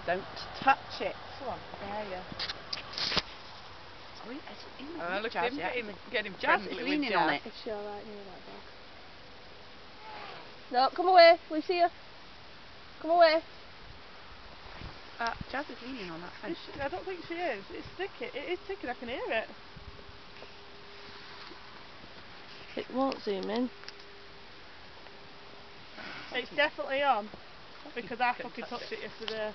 Don't touch it. Come on, yeah, yeah. Oh, it's Look at him getting Jazz friendly is with leaning Jazz. on it. Is she alright near that dog? No, come away, Lucia. Come away. Jazz is leaning on that fence. I don't think she is. It's ticking. It is ticking. I can hear it. It won't zoom in. It's definitely on. Because I fucking touched it yesterday.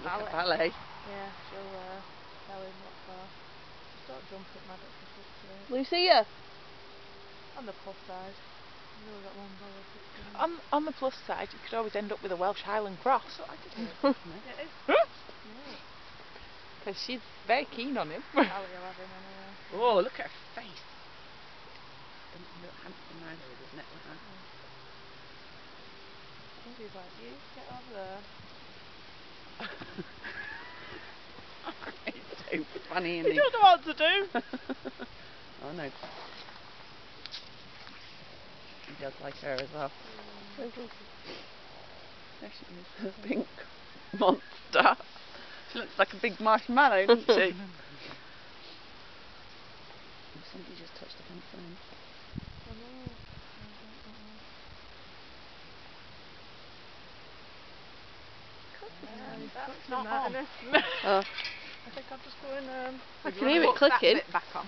Look at Ballet. Yeah, she'll tell him what for. Just don't jump it, Maddox. Lucia. On the plus side. You've only got one ball. On the plus side, you could always end up with a Welsh Highland cross. That's what I could hear. It is. Because she's very keen on him. Ali will have him anyway. Oh, look at her face. Doesn't look handsome either with his neck like that. She's like, you get over there. It's so funny, isn't He doesn't know what to do. Oh no. He does like her as well. There she is, the pink monster. She looks like a big marshmallow, doesn't she? Somebody just touched the fence then. That's not on. Oh. I think I'll just go in. I can hear it clicking. Back on.